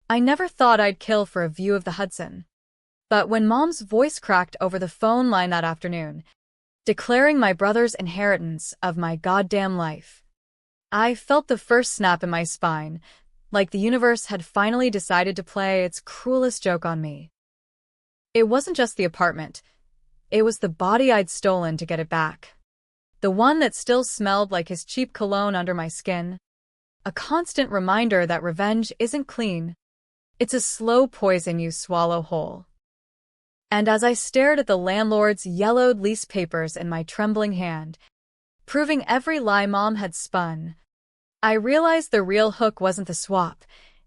I never thought I'd kill for a view of the Hudson. But when Mom's voice cracked over the phone line that afternoon, declaring my brother's inheritance of my goddamn life, I felt the first snap in my spine, like the universe had finally decided to play its cruelest joke on me. It wasn't just the apartment. It was the body I'd stolen to get it back. The one that still smelled like his cheap cologne under my skin. A constant reminder that revenge isn't clean. It's a slow poison you swallow whole. And as I stared at the landlord's yellowed lease papers in my trembling hand, proving every lie Mom had spun, I realized the real hook wasn't the swap.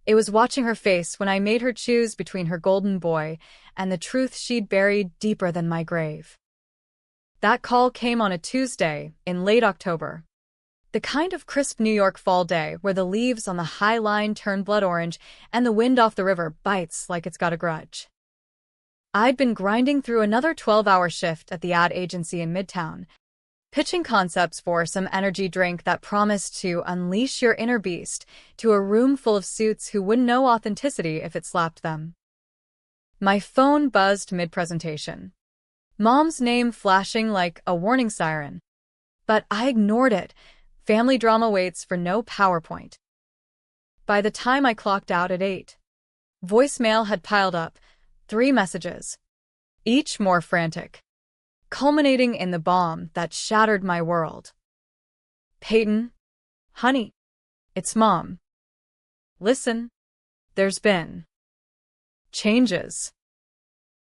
It was watching her face when I made her choose between her golden boy and the truth she'd buried deeper than my grave. That call came on a Tuesday in late October. The kind of crisp New York fall day where the leaves on the High Line turn blood orange and the wind off the river bites like it's got a grudge. I'd been grinding through another 12-hour shift at the ad agency in Midtown, pitching concepts for some energy drink that promised to unleash your inner beast to a room full of suits who wouldn't know authenticity if it slapped them. My phone buzzed mid-presentation. Mom's name flashing like a warning siren. But I ignored it. Family drama waits for no PowerPoint. By the time I clocked out at 8, voicemail had piled up, 3 messages, each more frantic, culminating in the bomb that shattered my world. Peyton, honey, it's Mom. Listen, there's been changes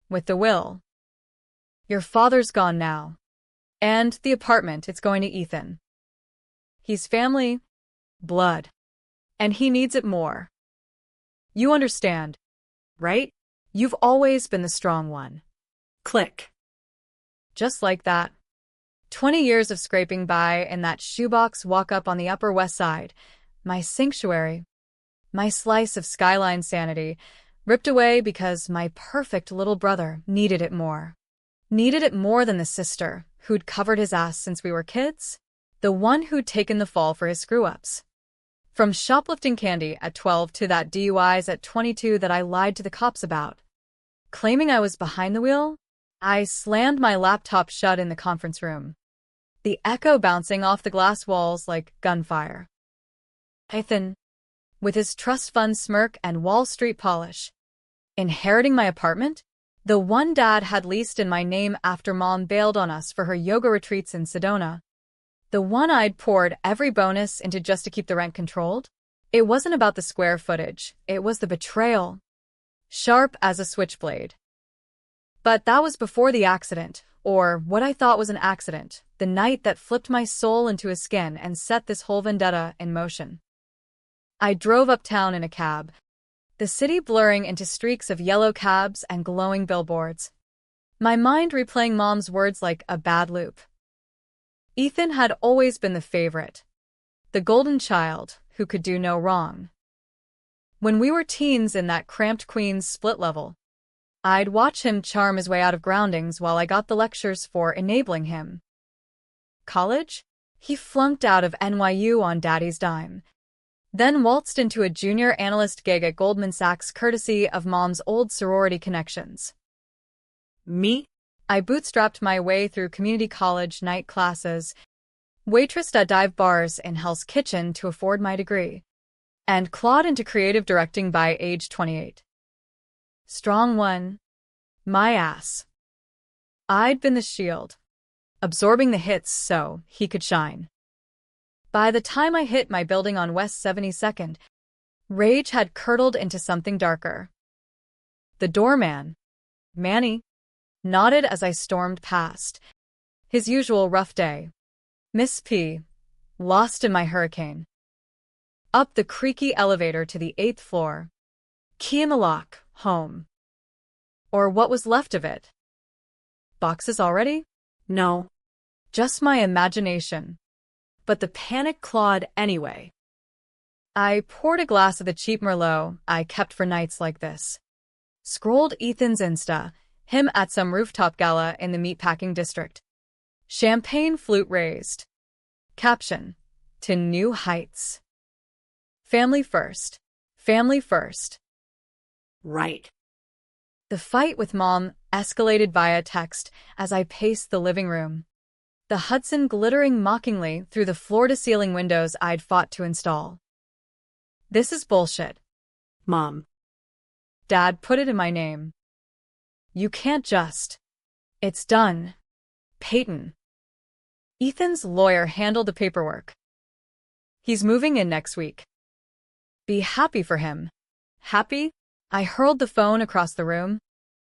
with the will. Your father's gone now, and the apartment, it's going to Ethan. He's family, blood, and he needs it more. You understand, right? You've always been the strong one. Click. Just like that. 20 years of scraping by in that shoebox walk-up on the Upper West Side, my sanctuary, my slice of skyline sanity, ripped away because my perfect little brother needed it more. Needed it more than the sister who'd covered his ass since we were kids, the one who'd taken the fall for his screw-ups. From shoplifting candy at 12 to that DUIs at 22 that I lied to the cops about. Claiming I was behind the wheel, I slammed my laptop shut in the conference room, the echo bouncing off the glass walls like gunfire. Ethan, with his trust fund smirk and Wall Street polish, inheriting my apartment, the one Dad had leased in my name after Mom bailed on us for her yoga retreats in Sedona. The one I'd poured every bonus into just to keep the rent controlled. It wasn't about the square footage, it was the betrayal. Sharp as a switchblade. But that was before the accident, or what I thought was an accident, the night that flipped my soul into a skin and set this whole vendetta in motion. I drove uptown in a cab, the city blurring into streaks of yellow cabs and glowing billboards. My mind replaying Mom's words like a bad loop. Ethan had always been the favorite, the golden child who could do no wrong. When we were teens in that cramped Queens split level, I'd watch him charm his way out of groundings while I got the lectures for enabling him. College? He flunked out of NYU on Daddy's dime, then waltzed into a junior analyst gig at Goldman Sachs courtesy of Mom's old sorority connections. Me? I bootstrapped my way through community college night classes, waitressed at dive bars in Hell's Kitchen to afford my degree, and clawed into creative directing by age 28. Strong one. My ass. I'd been the shield, absorbing the hits so he could shine. By the time I hit my building on West 72nd, rage had curdled into something darker. The doorman, Manny, nodded as I stormed past. His usual rough day. Miss P, lost in my hurricane. Up the creaky elevator to the 8th floor. Key in the lock, home. Or what was left of it. Boxes already? No. Just my imagination. But the panic clawed anyway. I poured a glass of the cheap Merlot I kept for nights like this. Scrolled Ethan's Insta, him at some rooftop gala in the meatpacking district. Champagne flute raised. Caption, to new heights. Family first. Family first. Right. The fight with Mom escalated via text as I paced the living room, the Hudson glittering mockingly through the floor-to-ceiling windows I'd fought to install. This is bullshit. Mom. Dad put it in my name. You can't just. It's done. Peyton. Ethan's lawyer handled the paperwork. He's moving in next week. Be happy for him. Happy? I hurled the phone across the room,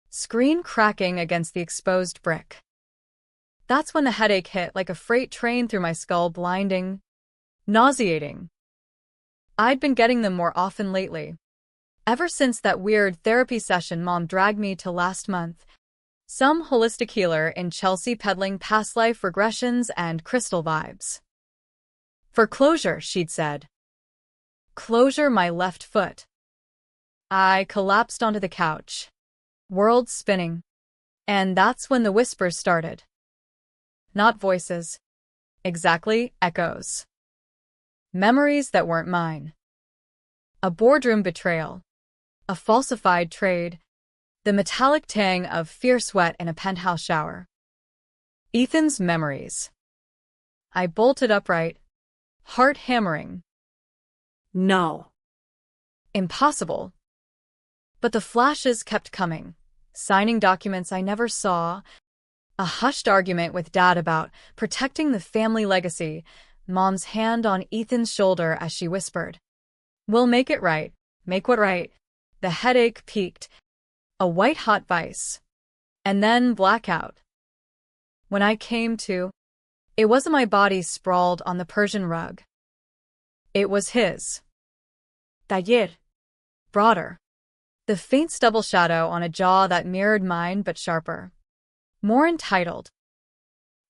screen cracking against the exposed brick. That's when the headache hit like a freight train through my skull, blinding, nauseating. I'd been getting them more often lately. Ever since that weird therapy session Mom dragged me to last month, some holistic healer in Chelsea peddling past life regressions and crystal vibes. For closure, she'd said. Closure my left foot. I collapsed onto the couch, world spinning. And that's when the whispers started. Not voices. Exactly, echoes. Memories that weren't mine. A boardroom betrayal. A falsified trade. The metallic tang of fierce sweat in a penthouse shower. Ethan's memories. I bolted upright, heart hammering. No. Impossible. But the flashes kept coming. Signing documents I never saw. A hushed argument with Dad about protecting the family legacy. Mom's hand on Ethan's shoulder as she whispered, "We'll make it right. Make what right." The headache peaked. A white-hot vice. And then blackout. When I came to, it wasn't my body sprawled on the Persian rug. It was his. Taller. Broader. The faint stubble shadow on a jaw that mirrored mine but sharper. More entitled.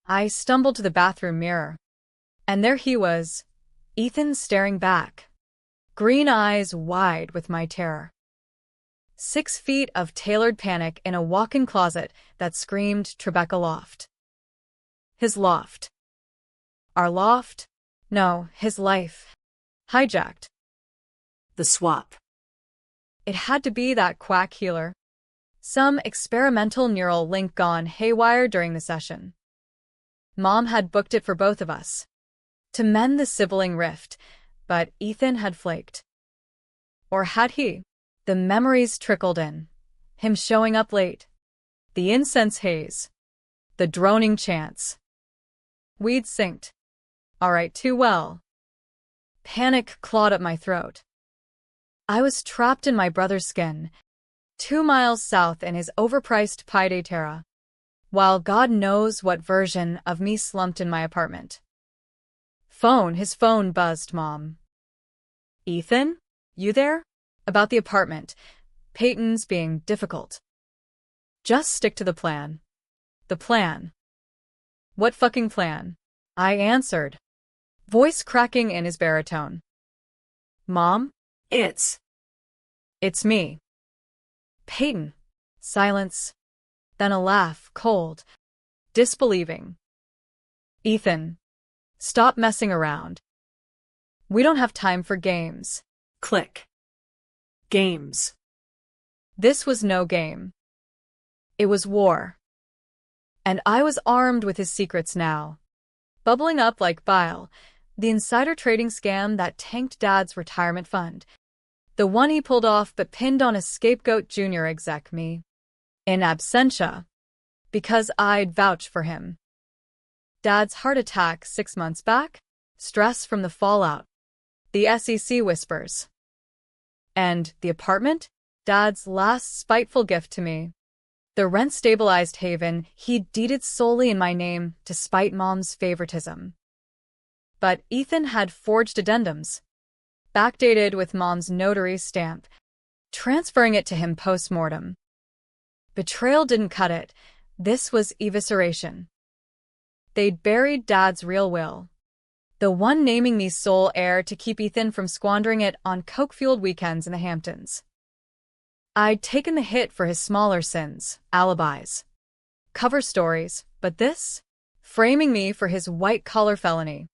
I stumbled to the bathroom mirror. And there he was, Ethan staring back. Green eyes wide with my terror. 6 feet of tailored panic in a walk-in closet that screamed Tribeca loft. His loft. Our loft? No, his life. Hijacked. The swap. It had to be that quack healer. Some experimental neural link gone haywire during the session. Mom had booked it for both of us. To mend the sibling rift, but Ethan had flaked. Or had he? The memories trickled in. Him showing up late. The incense haze. The droning chants. We'd synced. All right, too well. Panic clawed at my throat. I was trapped in my brother's skin, 2 miles south in his overpriced Pied a Terra, while God knows what version of me slumped in my apartment. His phone buzzed, Mom. Ethan? You there? About the apartment. Peyton's being difficult. Just stick to the plan. The plan. What fucking plan? I answered, voice cracking in his baritone. Mom? It's me. Peyton. Silence. Then a laugh, cold. Disbelieving. Ethan. Stop messing around. We don't have time for games. click. Games. This was no game. It was war. And I was armed with his secrets now. Bubbling up like bile, the insider trading scam that tanked Dad's retirement fund. The one he pulled off but pinned on a scapegoat junior exec, me. In absentia. Because I'd vouch for him. Dad's heart attack 6 months back? Stress from the fallout. The SEC whispers. And the apartment? Dad's last spiteful gift to me. The rent-stabilized haven he'd deeded solely in my name despite Mom's favoritism. But Ethan had forged addendums, backdated with Mom's notary stamp, transferring it to him post-mortem. Betrayal didn't cut it. This was evisceration. They'd buried Dad's real will, the one naming me sole heir to keep Ethan from squandering it on coke-fueled weekends in the Hamptons. I'd taken the hit for his smaller sins, alibis, cover stories, but this? Framing me for his white-collar felony.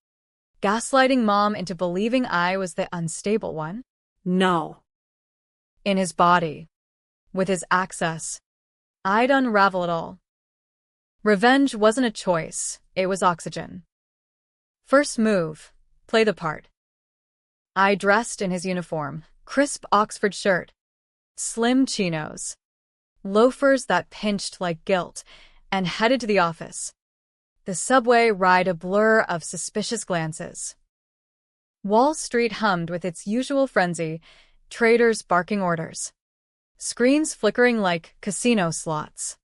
Gaslighting Mom into believing I was the unstable one? No. In his body. With his access, I'd unravel it all. Revenge wasn't a choice, it was oxygen. First move, play the part. I dressed in his uniform, crisp Oxford shirt, slim chinos, loafers that pinched like guilt, and headed to the office. The subway ride a blur of suspicious glances. Wall Street hummed with its usual frenzy, traders barking orders, screens flickering like casino slots.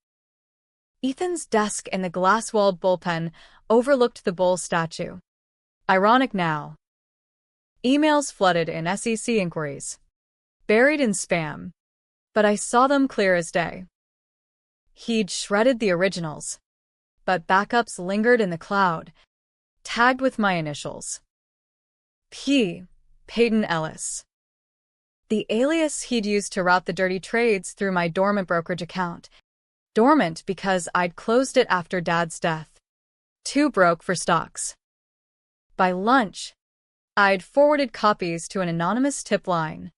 Ethan's desk in the glass-walled bullpen overlooked the bull statue. Ironic now. Emails flooded in SEC inquiries, buried in spam, but I saw them clear as day. He'd shredded the originals, but backups lingered in the cloud, tagged with my initials. P. Peyton Ellis. The alias he'd used to route the dirty trades through my dormant brokerage account. Dormant because I'd closed it after Dad's death. Too broke for stocks. By lunch, I'd forwarded copies to an anonymous tip line.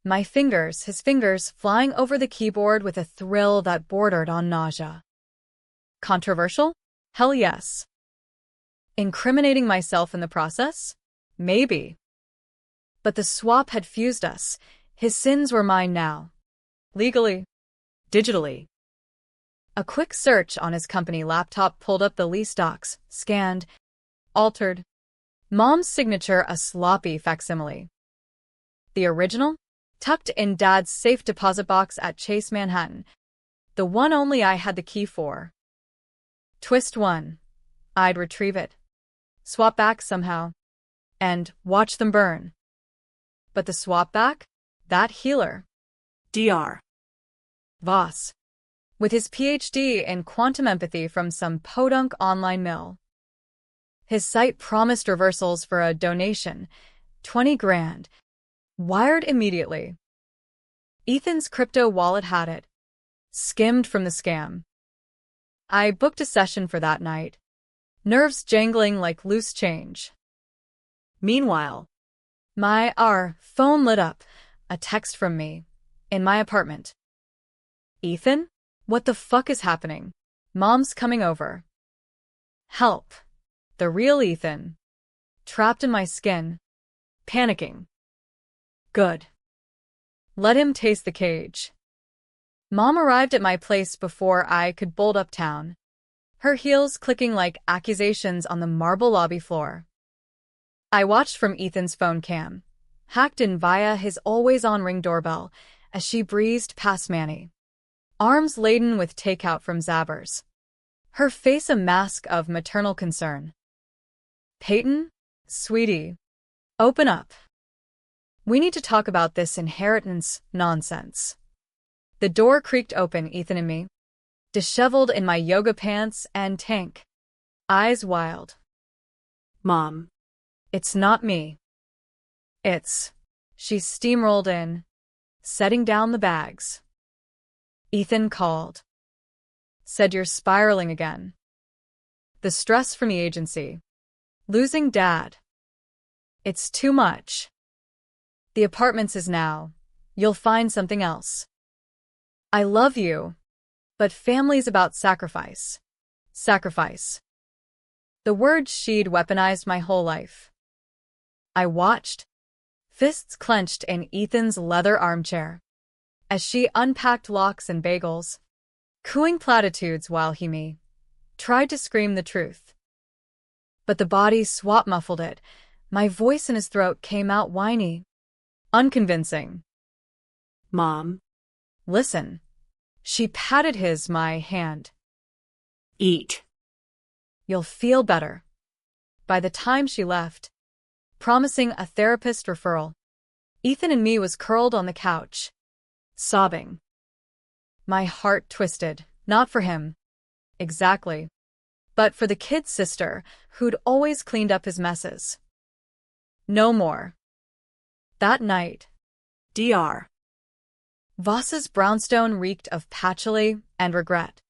His fingers flying over the keyboard with a thrill that bordered on nausea. Controversial? Hell yes. Incriminating myself in the process? Maybe. But the swap had fused us. His sins were mine now. Legally. Digitally. A quick search on his company laptop pulled up the lease docs, scanned, altered. Mom's signature a sloppy facsimile. The original? Tucked in Dad's safe deposit box at Chase Manhattan. The one only I had the key for. Twist 1. I'd retrieve it. Swap back somehow. And watch them burn. But the swap back? That healer. Dr. Voss. With his PhD in quantum empathy from some podunk online mill. His site promised reversals for a donation, 20 grand, wired immediately. Ethan's crypto wallet had it, skimmed from the scam. I booked a session for that night, nerves jangling like loose change. Meanwhile, my phone lit up, a text from me, in my apartment. Ethan? What the fuck is happening? Mom's coming over. Help. The real Ethan. Trapped in my skin. Panicking. Good. Let him taste the cage. Mom arrived at my place before I could bolt uptown, her heels clicking like accusations on the marble lobby floor. I watched from Ethan's phone cam, hacked in via his always-on Ring doorbell, as she breezed past Manny, arms laden with takeout from Zabbers, her face a mask of maternal concern. Peyton, sweetie, open up. We need to talk about this inheritance nonsense. The door creaked open, Ethan and me, disheveled in my yoga pants and tank, eyes wild. Mom. It's not me. She steamrolled in, setting down the bags. Ethan called. Said you're spiraling again. The stress from the agency. Losing Dad. It's too much. The apartment's is now. You'll find something else. I love you, but family's about sacrifice. Sacrifice. The word she'd weaponized my whole life. I watched, fists clenched in Ethan's leather armchair, as she unpacked lox and bagels, cooing platitudes while he tried to scream the truth. But the body swap muffled it. My voice in his throat came out whiny, unconvincing. Mom. Listen. She patted my hand. Eat. You'll feel better. By the time she left, promising a therapist referral, Ethan and me was curled on the couch, sobbing. My heart twisted, not for him, exactly, but for the kid's sister who'd always cleaned up his messes. No more. That night, Dr. Voss's brownstone reeked of patchouli and regret.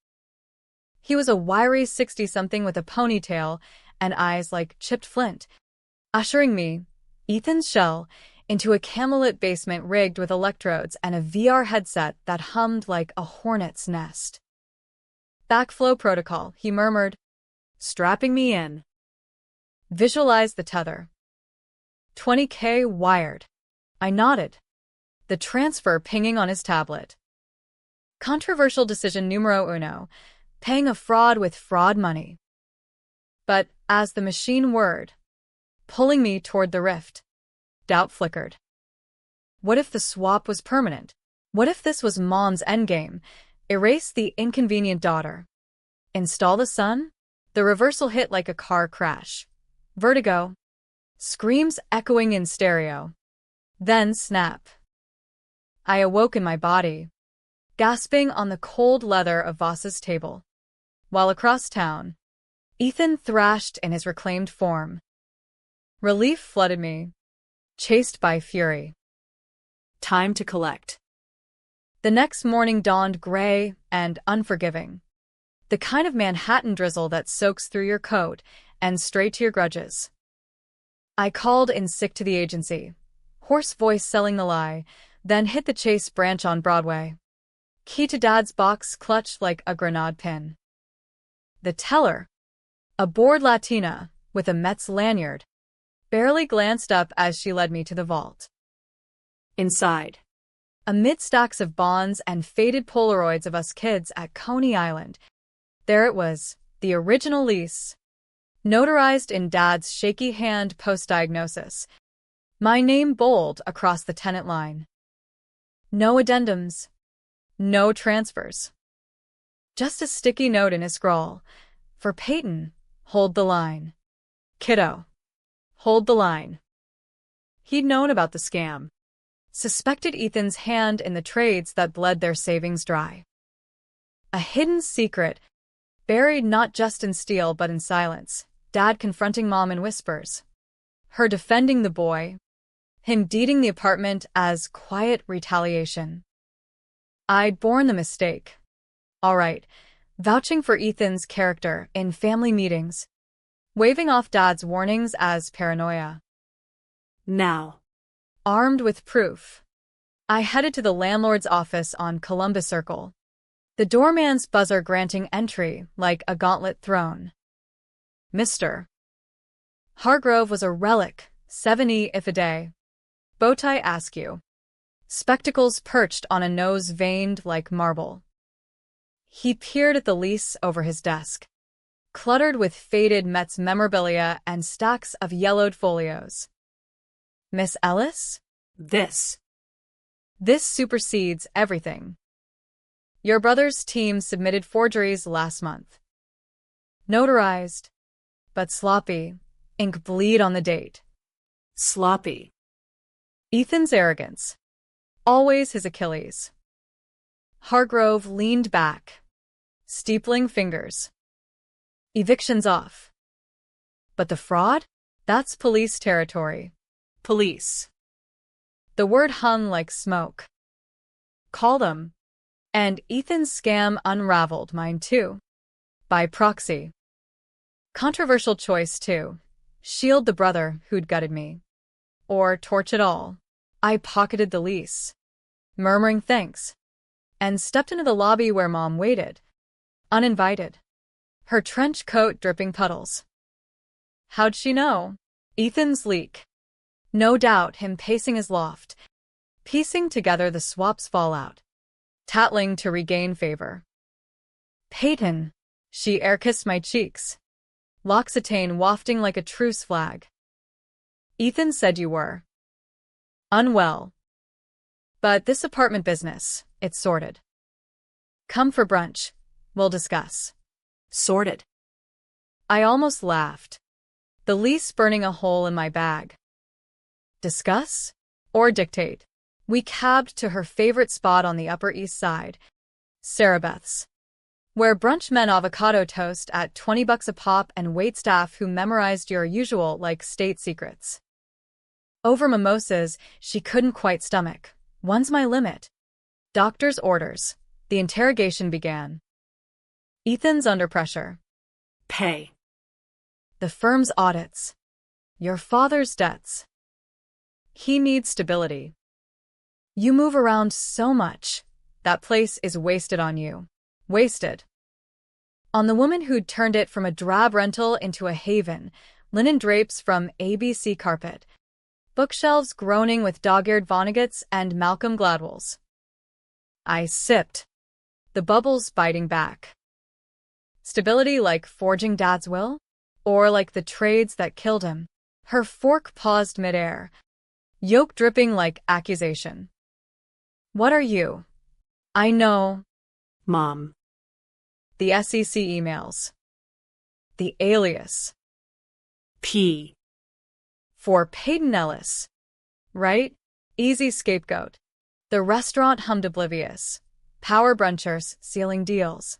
He was a wiry 60-something with a ponytail and eyes like chipped flint, ushering me, Ethan's shell, into a candlelit basement rigged with electrodes and a VR headset that hummed like a hornet's nest. Backflow protocol, he murmured, strapping me in. Visualize the tether. 20K wired. I nodded, the transfer pinging on his tablet. Controversial decision numero uno, paying a fraud with fraud money. But as the machine whirred, pulling me toward the rift, doubt flickered. What if the swap was permanent? What if this was Mom's endgame? Erase the inconvenient daughter. Install the son? The reversal hit like a car crash. Vertigo. Screams echoing in stereo. Then snap. I awoke in my body, gasping on the cold leather of Voss's table, while across town, Ethan thrashed in his reclaimed form. Relief flooded me, chased by fury. Time to collect. The next morning dawned gray and unforgiving, the kind of Manhattan drizzle that soaks through your coat and straight to your grudges. I called in sick to the agency, hoarse voice selling the lie, then hit the Chase branch on Broadway. Key to Dad's box clutched like a grenade pin. The teller, a bored Latina with a Mets lanyard, barely glanced up as she led me to the vault. Inside, amid stacks of bonds and faded Polaroids of us kids at Coney Island, there it was, the original lease, notarized in Dad's shaky hand post-diagnosis, my name bold across the tenant line. No addendums, no transfers. Just a sticky note in a scrawl. For Peyton, hold the line. Kiddo, hold the line. He'd known about the scam. Suspected Ethan's hand in the trades that bled their savings dry. A hidden secret, buried not just in steel but in silence. Dad confronting Mom in whispers. Her defending the boy. Him deeding the apartment as quiet retaliation. I'd borne the mistake. All right, vouching for Ethan's character in family meetings. Waving off Dad's warnings as paranoia. now. Armed with proof, I headed to the landlord's office on Columbus Circle, the doorman's buzzer granting entry like a gauntlet thrown. Mr. Hargrove was a relic, 70 if a day. Bowtie askew. Spectacles perched on a nose veined like marble. He peered at the lease over his desk, cluttered with faded Mets memorabilia and stacks of yellowed folios. Miss Ellis? This. This supersedes everything. Your brother's team submitted forgeries last month. Notarized, but sloppy, ink bleed on the date. Sloppy. Ethan's arrogance, always his Achilles. Hargrove leaned back, steepling fingers. Eviction's off. But the fraud? That's police territory. Police. The word hung like smoke. Call them. And Ethan's scam unraveled mine too. By proxy. Controversial choice too. Shield the brother who'd gutted me. Or torch it all. I pocketed the lease, murmuring thanks, and stepped into the lobby where Mom waited, uninvited, her trench coat dripping puddles. How'd she know? Ethan's leak. No doubt him pacing his loft, piecing together the swap's fallout, tattling to regain favor. Peyton, she air-kissed my cheeks, L'Occitane wafting like a truce flag. Ethan said you were unwell. But this apartment business, it's sorted. Come for brunch. We'll discuss. Sorted. I almost laughed, the lease burning a hole in my bag. Discuss? Or dictate? We cabbed to her favorite spot on the Upper East Side, Sarabeth's, where brunch meant avocado toast at $20 a pop and waitstaff who memorized your usual like state secrets. Over mimosas, she couldn't quite stomach. When's my limit? Doctor's orders. The interrogation began. Ethan's under pressure. Pay. The firm's audits. Your father's debts. He needs stability. You move around so much. That place is wasted on you. Wasted. On the woman who'd turned it from a drab rental into a haven, linen drapes from ABC carpet, bookshelves groaning with dog-eared Vonnegut's and Malcolm Gladwell's. I sipped, the bubbles biting back. Stability like forging Dad's will? Or like the trades that killed him? Her fork paused midair, yolk dripping like accusation. What are you? I know. Mom. The SEC emails. The alias. P. For Peyton Ellis. Right? Easy scapegoat. The restaurant hummed oblivious. Power brunchers sealing deals.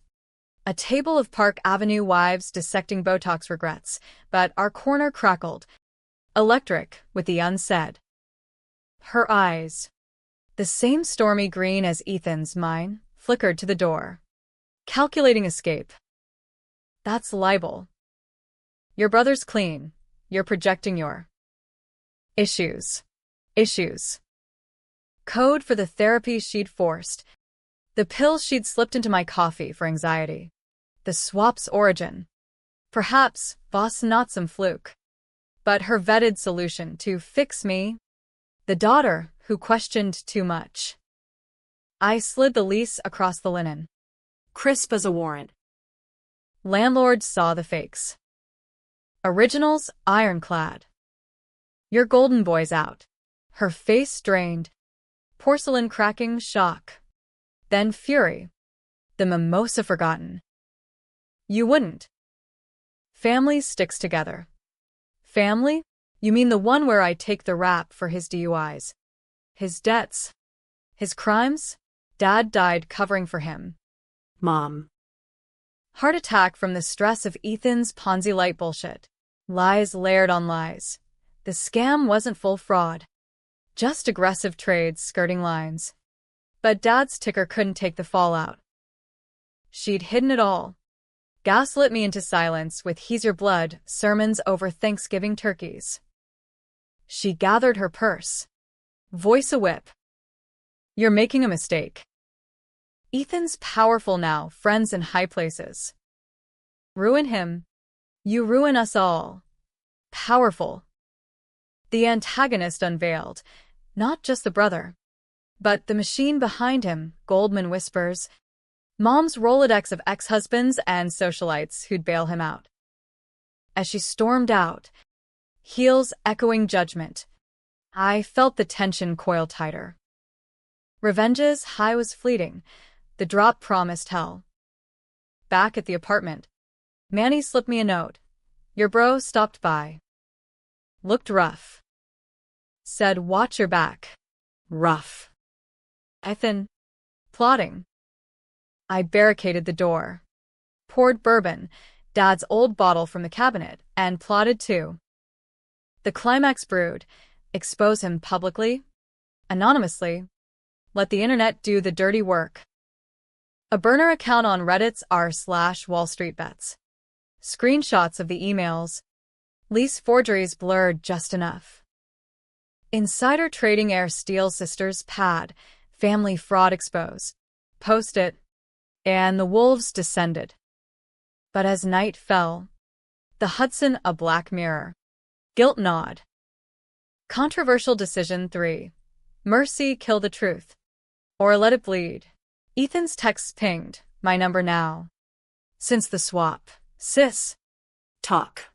A table of Park Avenue wives dissecting Botox regrets, but our corner crackled. Electric with the unsaid. Her eyes, the same stormy green as Ethan's mine, flickered to the door. Calculating escape. That's libel. Your brother's clean. You're projecting your issues. Issues. Code for the therapy she'd forced. The pills she'd slipped into my coffee for anxiety. The swap's origin. Perhaps, boss, not some fluke. But her vetted solution to fix me. The daughter who questioned too much. I slid the lease across the linen. Crisp as a warrant. Landlord saw the fakes. Originals ironclad. Your golden boy's out. Her face strained. Porcelain cracking shock. Then fury. The mimosa forgotten. You wouldn't. Family sticks together. Family? You mean the one where I take the rap for his DUIs? His debts? His crimes? Dad died covering for him. Mom. Heart attack from the stress of Ethan's Ponzi light bullshit. Lies layered on lies. The scam wasn't full fraud. Just aggressive trades skirting lines. But Dad's ticker couldn't take the fallout. She'd hidden it all. Gaslit me into silence with "He's your blood" sermons over Thanksgiving turkeys. She gathered her purse. Voice a whip. You're making a mistake. Ethan's powerful now, friends in high places. Ruin him. You ruin us all. Powerful. The antagonist unveiled, not just the brother, but the machine behind him, Goldman whispers. Mom's Rolodex of ex-husbands and socialites who'd bail him out. As she stormed out, heels echoing judgment, I felt the tension coil tighter. Revenge's high was fleeting. The drop promised hell. Back at the apartment, Manny slipped me a note. Your bro stopped by. Looked rough. Said watch your back. Rough. Ethan. Plotting. I barricaded the door. Poured bourbon, Dad's old bottle from the cabinet, and plotted too. The climax brewed. Expose him publicly. Anonymously. Let the internet do the dirty work. A burner account on Reddit's r/Wall Street Bets. Screenshots of the emails. Lease forgeries blurred just enough. Insider trading Air Steel Sisters pad. Family fraud expose. Post it. And the wolves descended. But as night fell, the Hudson a black mirror. Guilt gnawed. Controversial decision 3. Mercy kill the truth. Or let it bleed. Ethan's texts pinged. My number now. Since the swap. Sis. Talk.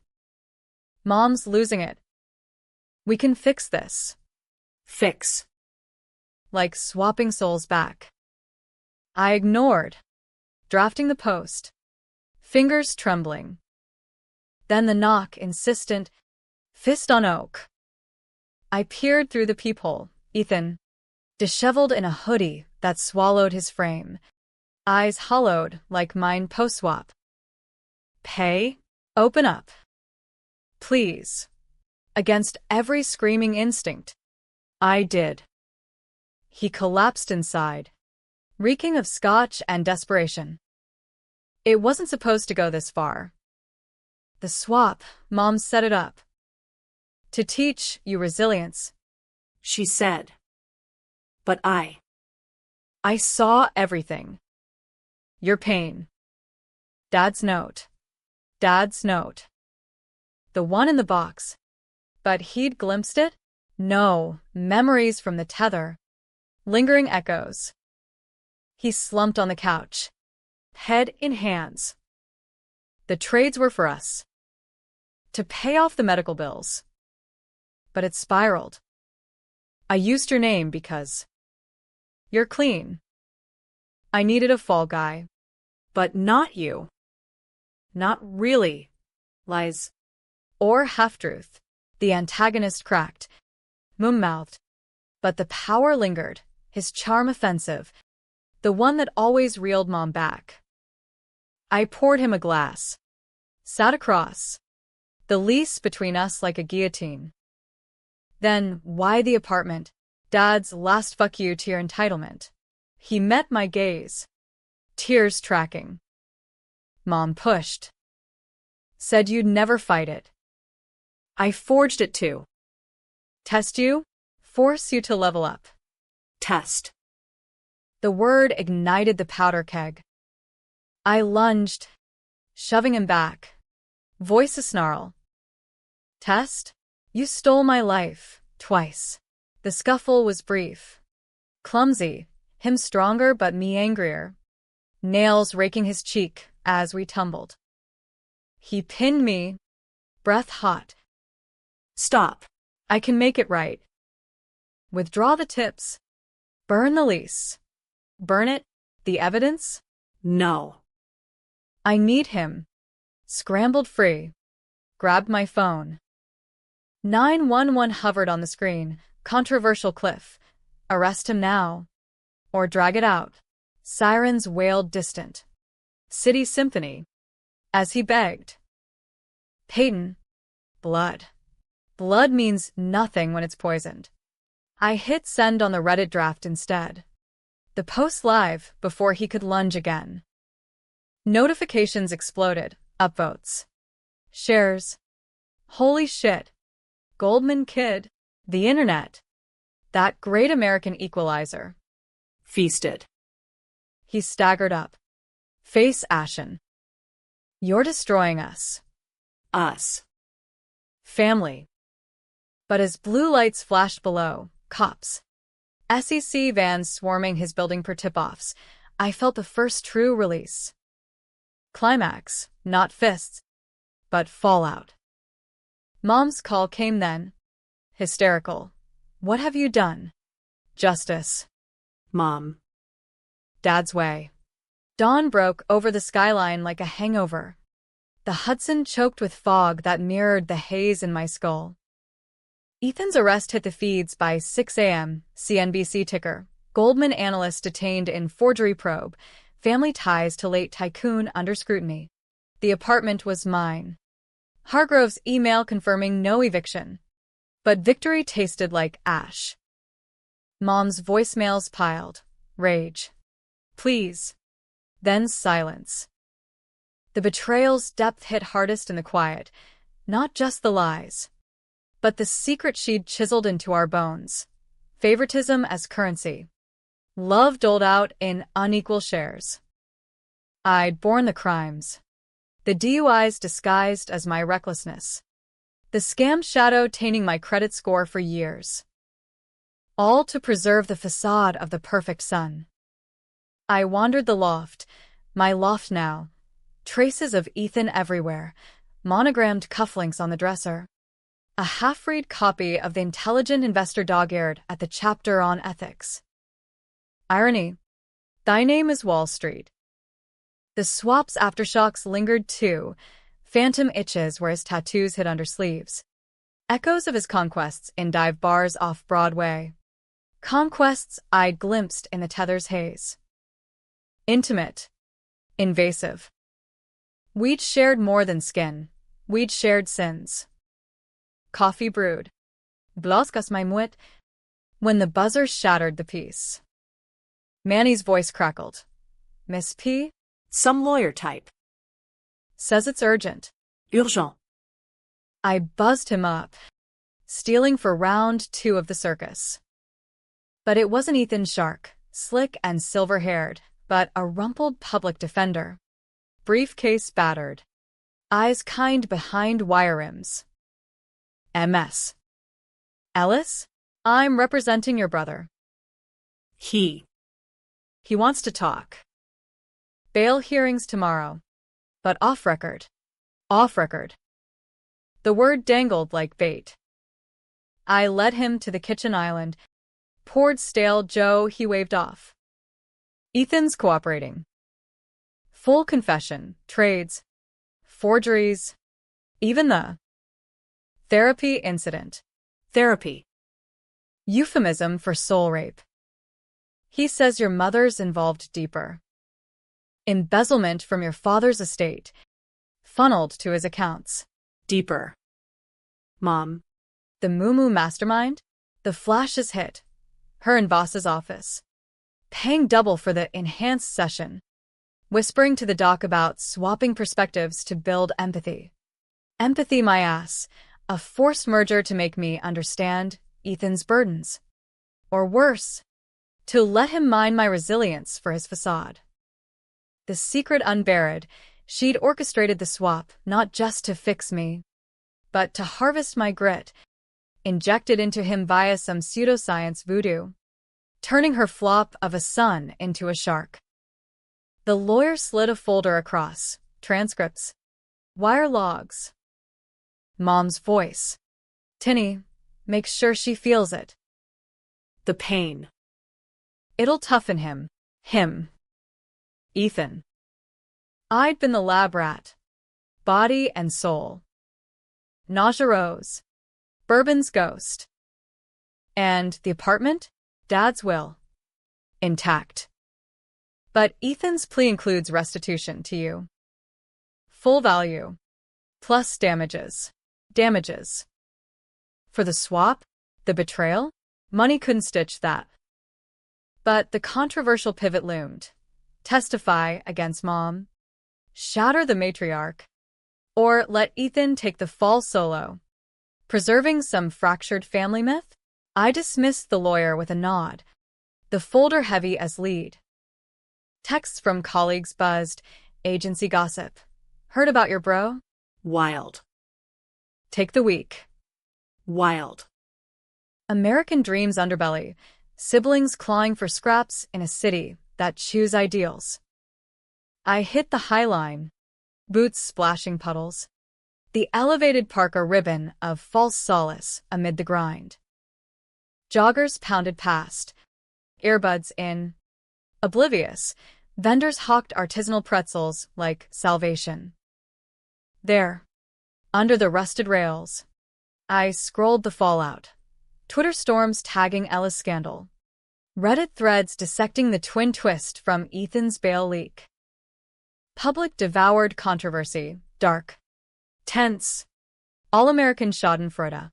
Mom's losing it. We can fix this. Fix. Like swapping souls back. I ignored. Drafting the post. Fingers trembling. Then the knock, insistent. Fist on oak. I peered through the peephole. Ethan. Disheveled in a hoodie that swallowed his frame. Eyes hollowed like mine post-swap. Pay? Open up. Please. Against every screaming instinct. I did. He collapsed inside, reeking of scotch and desperation. It wasn't supposed to go this far. The swap, Mom set it up. To teach you resilience. she said. But I saw everything. Your pain. Dad's note. Dad's note. The one in the box. But he'd glimpsed it? No, memories from the tether. Lingering echoes. He slumped on the couch, head in hands. The trades were for us. To pay off the medical bills. But it spiraled. I used your name because you're clean. I needed a fall guy. But not you. Not really. Lies. Or half-truth. The antagonist cracked, mum-mouthed. But the power lingered, his charm offensive, the one that always reeled Mom back. I poured him a glass. Sat across. The lease between us like a guillotine. Then, why the apartment? Dad's last fuck you to your entitlement. He met my gaze. Tears tracking. Mom pushed. Said you'd never fight it. I forged it too. Test you? Force you to level up. test. The word ignited the powder keg. I lunged, shoving him back. Voice a snarl. Test? You stole my life, twice. The scuffle was brief. Clumsy, him stronger but me angrier. Nails raking his cheek as we tumbled. He pinned me, breath hot. Stop. I can make it right. Withdraw the tips. Burn the lease. Burn it? The evidence? No. I need him. Scrambled free. Grabbed my phone. 911 hovered on the screen. Controversial cliff. Arrest him now. Or drag it out. Sirens wailed distant. City symphony. As he begged. Peyton. Blood. Blood means nothing when it's poisoned. I hit send on the Reddit draft instead. The post live before he could lunge again. Notifications exploded. Upvotes. Shares. Holy shit. Goldman Kid. The internet. That great American equalizer. Feasted. He staggered up. Face ashen. You're destroying us. Us. Family. But as blue lights flashed below, cops. SEC vans swarming his building per tip-offs, I felt the first true release. Climax, not fists, but fallout. Mom's call came then. Hysterical. What have you done? Justice. Mom. Dad's way. Dawn broke over the skyline like a hangover. The Hudson choked with fog that mirrored the haze in my skull. Ethan's arrest hit the feeds by 6 a.m., CNBC ticker. Goldman analyst detained in forgery probe. Family ties to late tycoon under scrutiny. The apartment was mine. Hargrove's email confirming no eviction. But victory tasted like ash. Mom's voicemails piled. Rage. Please. Then silence. The betrayal's depth hit hardest in the quiet, not just the lies, but the secret she'd chiseled into our bones. Favoritism as currency. Love doled out in unequal shares. I'd borne the crimes. The DUIs disguised as my recklessness. The scam shadow tainting my credit score for years. All to preserve the facade of the perfect son. I wandered the loft, my loft now. Traces of Ethan everywhere, monogrammed cufflinks on the dresser. A half-read copy of The Intelligent Investor dog-eared at the chapter on ethics. Irony. Thy name is Wall Street. The swap's aftershocks lingered too, phantom itches where his tattoos hid under sleeves. Echoes of his conquests in dive bars off Broadway. Conquests I'd glimpsed in the tether's haze. Intimate. Invasive. We'd shared more than skin. We'd shared sins. Coffee brewed. Bloskas my muet. When the buzzer shattered the peace. Manny's voice crackled. Miss P? Some lawyer type. Says it's urgent. Urgent. I buzzed him up. stealing for round 2 of the circus. But it wasn't Ethan Shark, slick and silver-haired, but a rumpled public defender. Briefcase battered. Eyes kind behind wire rims. MS. Ellis? I'm representing your brother. He wants to talk. Bail hearings tomorrow. But off record. Off record. The word dangled like bait. I led him to the kitchen island, poured stale Joe, he waved off. Ethan's cooperating. Full confession, trades, forgeries, even the therapy incident. Therapy. Euphemism for soul rape. He says your mother's involved deeper. Embezzlement from your father's estate, funneled to his accounts. Deeper. Mom. The Moo mastermind? The flashes hit. Her in Voss's office. Paying double for the enhanced session. Whispering to the doc about swapping perspectives to build empathy. Empathy, my ass. A forced merger to make me understand Ethan's burdens. Or worse, to let him mine my resilience for his facade. The secret unburied, she'd orchestrated the swap not just to fix me, but to harvest my grit, injected into him via some pseudoscience voodoo, turning her flop of a son into a shark. The lawyer slid a folder across, transcripts, wire logs. Mom's voice. Tinny, make sure she feels it. The pain. It'll toughen him. Him. Ethan. I'd been the lab rat. Body and soul. Nausea rose. Bourbon's ghost. And the apartment? Dad's will. Intact. But Ethan's plea includes restitution to you. Full value. Plus damages. Damages. For the swap? The betrayal? Money couldn't stitch that. But the controversial pivot loomed. Testify against Mom. Shatter the matriarch. Or let Ethan take the fall solo. Preserving some fractured family myth? I dismissed the lawyer with a nod. The folder heavy as lead. Texts from colleagues buzzed. Agency gossip. Heard about your bro? Wild. Take the week. Wild. American dreams underbelly. Siblings clawing for scraps in a city that chews ideals. I hit the high line. Boots splashing puddles. The elevated Parker ribbon of false solace amid the grind. Joggers pounded past. Earbuds in. Oblivious, vendors hawked artisanal pretzels like salvation. There, under the rusted rails, I scrolled the fallout. Twitter storms tagging Ella's scandal. Reddit threads dissecting the twin twist from Ethan's bail leak. Public devoured controversy, dark, tense, all-American schadenfreude.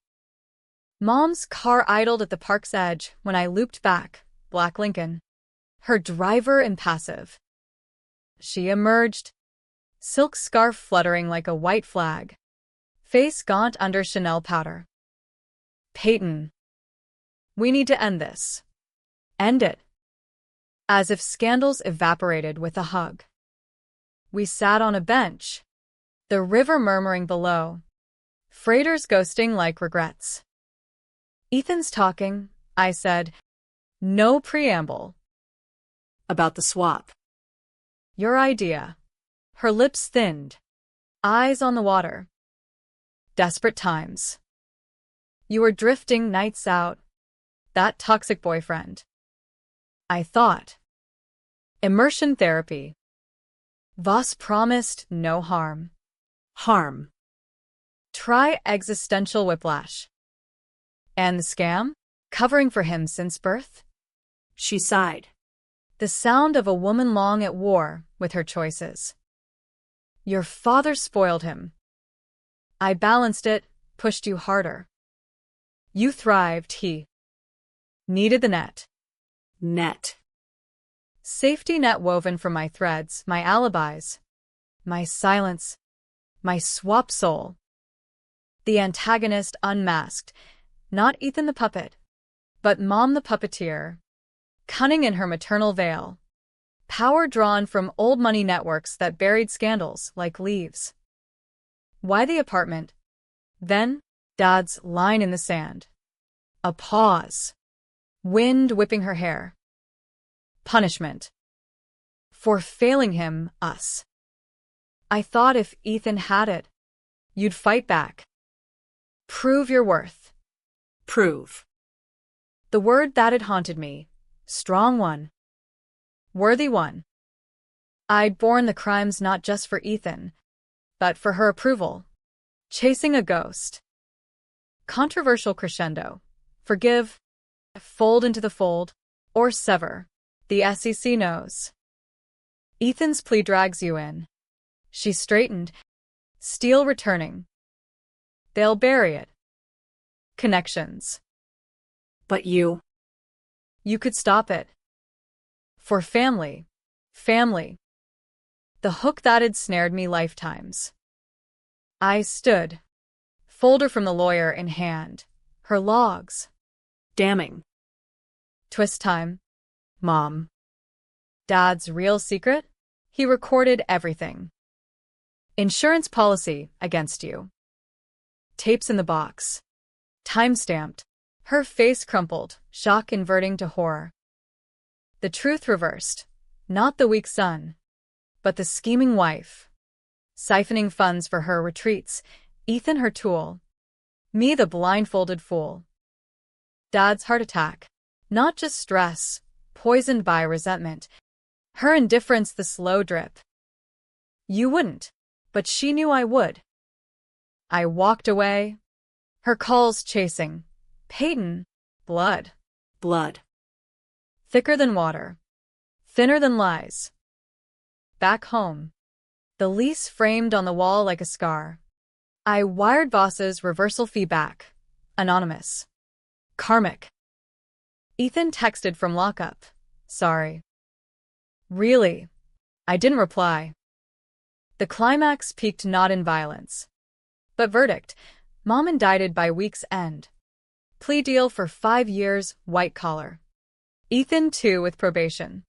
Mom's car idled at the park's edge when I looped back, black Lincoln. Her driver impassive. She emerged, silk scarf fluttering like a white flag, face gaunt under Chanel powder. Peyton. We need to end this. End it. As if scandals evaporated with a hug. We sat on a bench, the river murmuring below, freighters ghosting like regrets. Ethan's talking, I said. No preamble. About the swap. Your idea. Her lips thinned. Eyes on the water. Desperate times. You were drifting nights out. That toxic boyfriend. I thought. Immersion therapy. Voss promised no harm. Harm. Try existential whiplash. And the scam? Covering for him since birth? She sighed. The sound of a woman long at war with her choices. Your father spoiled him. I balanced it, pushed you harder. You thrived, he needed the net. Net. Safety net woven from my threads, my alibis, my silence, my swap soul. The antagonist unmasked, Not Ethan the puppet, but Mom the puppeteer, cunning in her maternal veil, power drawn from old money networks that buried scandals like leaves. Why the apartment? Then, Dad's line in the sand. A pause. Wind whipping her hair. Punishment. For failing him, us. I thought if Ethan had it, you'd fight back. Prove your worth. Prove. The word that had haunted me. Strong one. Worthy one. I'd borne the crimes not just for Ethan, but for her approval. Chasing a ghost. Controversial crescendo. Forgive, fold into the fold, or sever. The SEC knows. Ethan's plea drags you in. She straightened, steel returning. They'll bury it. Connections. But you could stop it. For family. Family. The hook that had snared me lifetimes. I stood, folder from the lawyer in hand, her logs. Damning. Twist time. Mom. Dad's real secret? He recorded everything. Insurance policy against you. Tapes in the box. Time-stamped. Her face crumpled, shock inverting to horror. The truth reversed. Not the weak son, but the scheming wife. Siphoning funds for her retreats, Ethan her tool. Me the blindfolded fool. Dad's heart attack. Not just stress, poisoned by resentment. Her indifference the slow drip. You wouldn't, but she knew I would. I walked away. Her calls chasing. Peyton. Blood. Blood. Thicker than water. Thinner than lies. Back home. The lease framed on the wall like a scar. I wired bosses reversal feedback. Anonymous. Karmic. Ethan texted from lockup. Sorry. Really? I didn't reply. The climax peaked not in violence. But verdict. Mom indicted by week's end. Plea deal for 5 years, white collar. Ethan 2 with probation.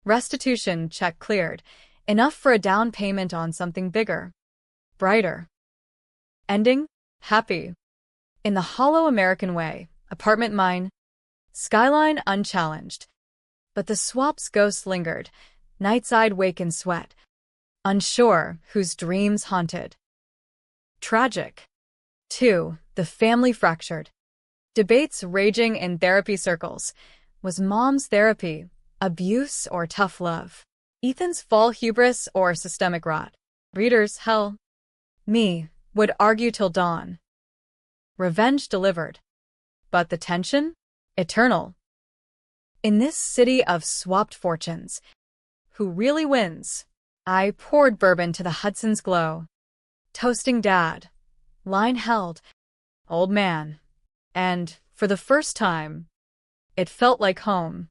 Restitution check cleared. Enough for a down payment on something bigger. Brighter. Ending? Happy. In the hollow American way. Apartment mine. Skyline unchallenged. But the swap's ghost lingered. Nights I'd wake in sweat. Unsure whose dreams haunted. Tragic. 2. The family fractured. Debates raging in therapy circles. Was Mom's therapy abuse or tough love? Ethan's fall hubris or systemic rot? Readers, hell. Me, would argue till dawn. Revenge delivered. But the tension? Eternal. In this city of swapped fortunes, who really wins? I poured bourbon to the Hudson's glow. Toasting Dad. Line held. Old man. And, for the first time, it felt like home.